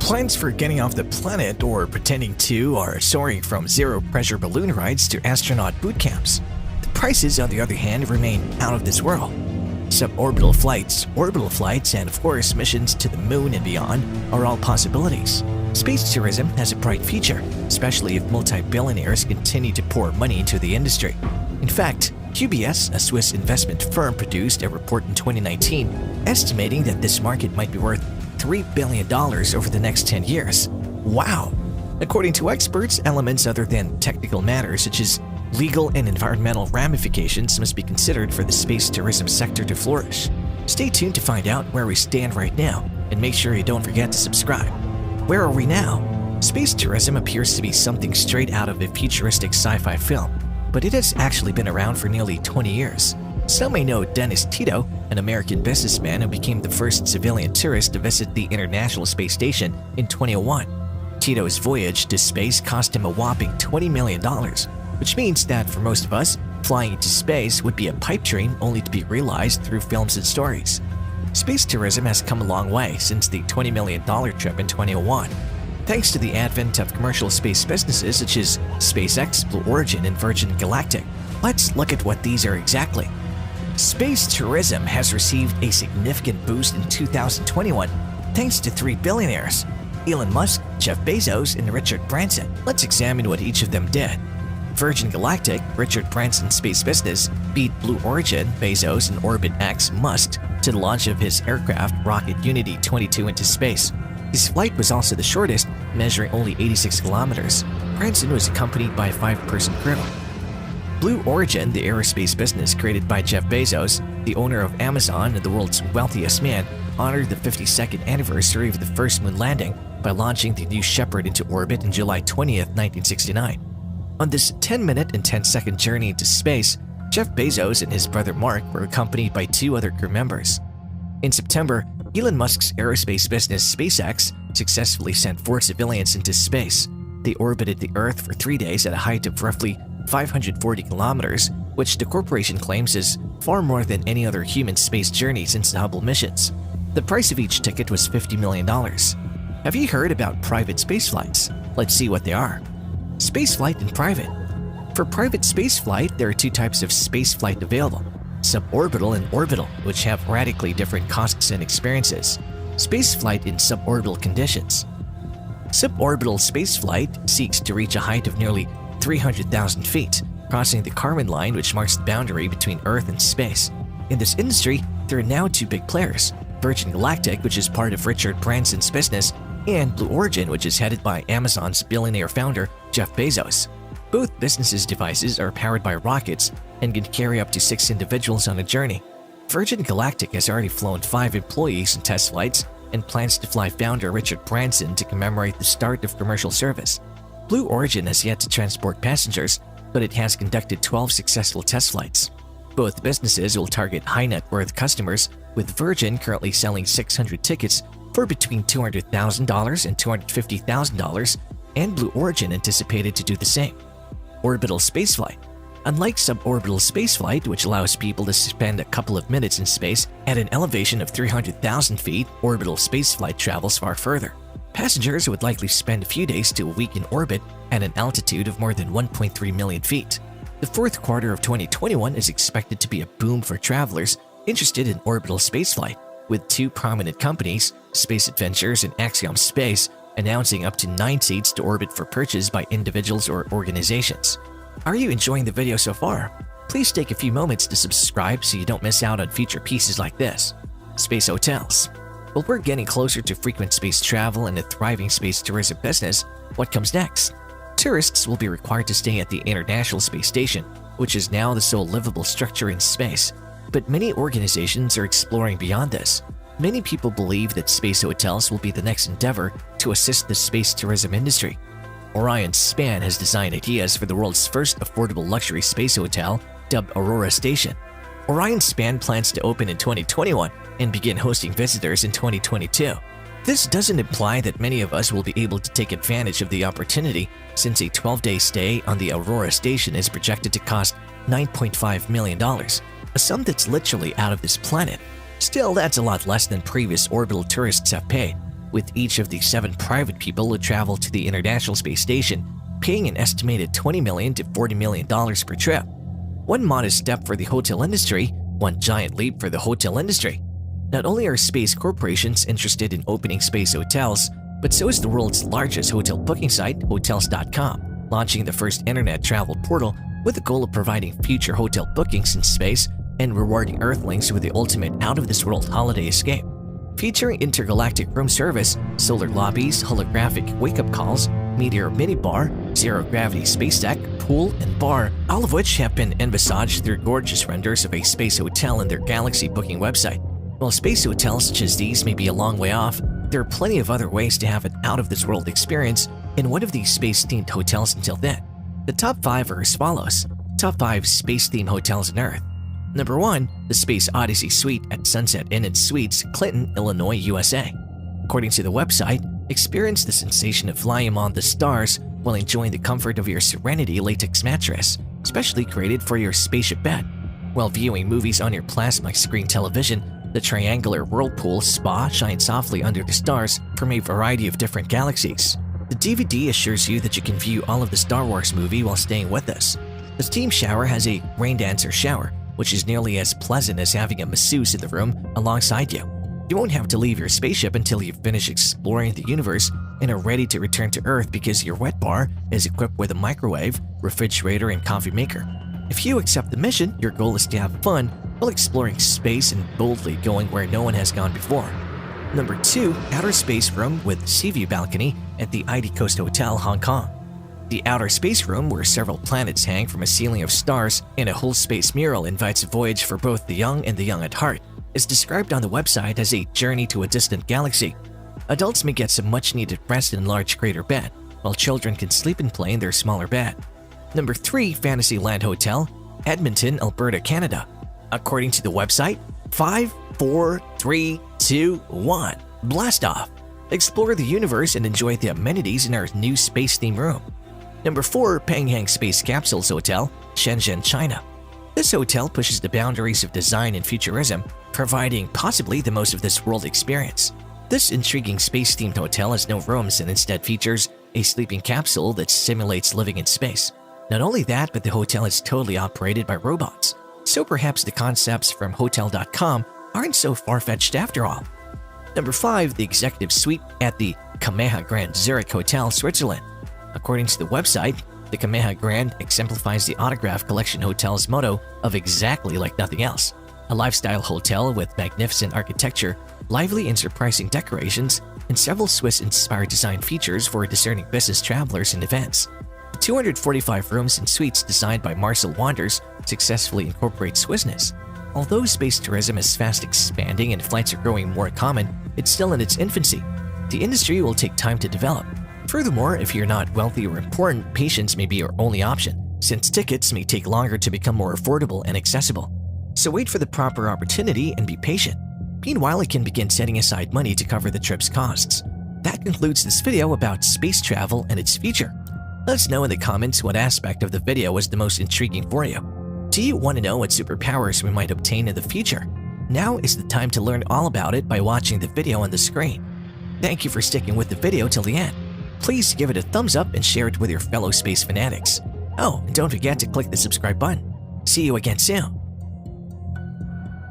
Plans for getting off the planet or pretending to are soaring from zero-pressure balloon rides to astronaut boot camps. The prices, on the other hand, remain out of this world. Suborbital flights, orbital flights, and of course missions to the moon and beyond are all possibilities. Space tourism has a bright future, especially if multi-billionaires continue to pour money into the industry. In fact, QBS, a Swiss investment firm, produced a report in 2019 estimating that this market might be worth $3 billion over the next 10 years. Wow! According to experts, elements other than technical matters such as legal and environmental ramifications must be considered for the space tourism sector to flourish. Stay tuned to find out where we stand right now, and make sure you don't forget to subscribe. Where are we now? Space tourism appears to be something straight out of a futuristic sci-fi film, but it has actually been around for nearly 20 years. Some may know Dennis Tito, an American businessman who became the first civilian tourist to visit the International Space Station in 2001. Tito's voyage to space cost him a whopping $20 million, which means that for most of us, flying into space would be a pipe dream only to be realized through films and stories. Space tourism has come a long way since the $20 million trip in 2001. Thanks to the advent of commercial space businesses such as SpaceX, Blue Origin, and Virgin Galactic. Let's look at what these are exactly. Space tourism has received a significant boost in 2021 thanks to three billionaires: Elon Musk, Jeff Bezos, and Richard Branson. Let's examine what each of them did. Virgin Galactic, Richard Branson's space business, beat Blue Origin, Bezos, and Orbit X Musk to the launch of his aircraft rocket Unity 22 into space. His flight was also the shortest, measuring only 86 kilometers. Branson was accompanied by a 5-person crew. Blue Origin, the aerospace business created by Jeff Bezos, the owner of Amazon and the world's wealthiest man, honored the 52nd anniversary of the first moon landing by launching the New Shepard into orbit on July 20th, 1969. On this 10-minute and 10-second journey into space, Jeff Bezos and his brother Mark were accompanied by 2 other crew members. In September, Elon Musk's aerospace business SpaceX successfully sent 4 civilians into space. They orbited the Earth for 3 days at a height of roughly 540 kilometers, which the corporation claims is far more than any other human space journey since the Hubble missions. The price of each ticket was $50 million. Have you heard about private space flights? Let's see what they are. Spaceflight and private. For private spaceflight, there are 2 types of spaceflight available: suborbital and orbital, which have radically different costs and experiences. Spaceflight in suborbital conditions. Suborbital spaceflight seeks to reach a height of nearly 300,000 feet, crossing the Kármán line, which marks the boundary between Earth and space. In this industry, there are now 2 big players: Virgin Galactic, which is part of Richard Branson's business, and Blue Origin, which is headed by Amazon's billionaire founder, Jeff Bezos. Both businesses' devices are powered by rockets and can carry up to 6 individuals on a journey. Virgin Galactic has already flown 5 employees in test flights and plans to fly founder Richard Branson to commemorate the start of commercial service. Blue Origin has yet to transport passengers, but it has conducted 12 successful test flights. Both businesses will target high-net-worth customers, with Virgin currently selling 600 tickets for between $200,000 and $250,000, and Blue Origin anticipated to do the same. Orbital spaceflight. Unlike suborbital spaceflight, which allows people to spend a couple of minutes in space at an elevation of 300,000 feet, orbital spaceflight travels far further. Passengers would likely spend a few days to a week in orbit at an altitude of more than 1.3 million feet. The 4th quarter of 2021 is expected to be a boom for travelers interested in orbital spaceflight, with 2 prominent companies, Space Adventures and Axiom Space, announcing up to 9 seats to orbit for purchase by individuals or organizations. Are you enjoying the video so far? Please take a few moments to subscribe so you don't miss out on future pieces like this. Space hotels. While we're getting closer to frequent space travel and a thriving space tourism business, what comes next? Tourists will be required to stay at the International Space Station, which is now the sole livable structure in space. But many organizations are exploring beyond this. Many people believe that space hotels will be the next endeavor to assist the space tourism industry. Orion Span has designed ideas for the world's first affordable luxury space hotel, dubbed Aurora Station. Orion Span plans to open in 2021 and begin hosting visitors in 2022. This doesn't imply that many of us will be able to take advantage of the opportunity, since a 12-day stay on the Aurora Station is projected to cost $9.5 million, a sum that's literally out of this planet. Still, that's a lot less than previous orbital tourists have paid. with each of the 7 private people who travel to the International Space Station paying an estimated $20 million to $40 million per trip. One modest step for the hotel industry, one giant leap for the hotel industry. Not only are space corporations interested in opening space hotels, but so is the world's largest hotel booking site, Hotels.com, launching the first internet travel portal with the goal of providing future hotel bookings in space and rewarding Earthlings with the ultimate out-of-this-world holiday escape. Featuring intergalactic room service, solar lobbies, holographic wake-up calls, meteor minibar, zero-gravity space deck, pool, and bar, all of which have been envisaged through gorgeous renders of a space hotel in their Galaxy booking website. While space hotels such as these may be a long way off, there are plenty of other ways to have an out-of-this-world experience in one of these space-themed hotels until then. The top 5 are as follows. Top 5 space-themed hotels on Earth. Number 1, the Space Odyssey Suite at Sunset Inn & Suites, Clinton, Illinois, USA. According to the website, experience the sensation of flying among the stars while enjoying the comfort of your Serenity latex mattress, specially created for your spaceship bed. While viewing movies on your plasma screen television, the triangular whirlpool spa shines softly under the stars from a variety of different galaxies. The DVD assures you that you can view all of the Star Wars movie while staying with us. The steam shower has a rain dancer shower, which is nearly as pleasant as having a masseuse in the room alongside you. You won't have to leave your spaceship until you've finished exploring the universe and are ready to return to Earth because your wet bar is equipped with a microwave, refrigerator, and coffee maker. If you accept the mission, your goal is to have fun while exploring space and boldly going where no one has gone before. Number 2, outer space room with sea view balcony at the ID Coast Hotel, Hong Kong. The outer space room, where several planets hang from a ceiling of stars and a whole space mural, invites a voyage for both the young and the young at heart, is described on the website as a journey to a distant galaxy. Adults may get some much-needed rest in a large crater bed, while children can sleep and play in their smaller bed. Number 3, Fantasyland Hotel, Edmonton, Alberta, Canada. According to the website, 5, 4, 3, 2, 1, blast off! Explore the universe and enjoy the amenities in our new space-themed room. Number 4, Panghang Space Capsules Hotel, Shenzhen, China. This hotel pushes the boundaries of design and futurism, providing possibly the most of this world experience. This intriguing space-themed hotel has no rooms and instead features a sleeping capsule that simulates living in space. Not only that, but the hotel is totally operated by robots. So perhaps the concepts from Hotel.com aren't so far-fetched after all. Number 5, the Executive Suite at the Kameha Grand Zurich Hotel, Switzerland. According to the website, the Kameha Grand exemplifies the Autograph Collection Hotel's motto of exactly like nothing else. A lifestyle hotel with magnificent architecture, lively and surprising decorations, and several Swiss-inspired design features for discerning business travelers and events. The 245 rooms and suites designed by Marcel Wanders successfully incorporate Swissness. Although space tourism is fast expanding and flights are growing more common, it's still in its infancy. The industry will take time to develop. Furthermore, if you're not wealthy or important, patience may be your only option, since tickets may take longer to become more affordable and accessible. So wait for the proper opportunity and be patient. Meanwhile, it can begin setting aside money to cover the trip's costs. That concludes this video about space travel and its future. Let us know in the comments what aspect of the video was the most intriguing for you. Do you want to know what superpowers we might obtain in the future? Now is the time to learn all about it by watching the video on the screen. Thank you for sticking with the video till the end. Please give it a thumbs up and share it with your fellow space fanatics. Oh, and don't forget to click the subscribe button. See you again soon.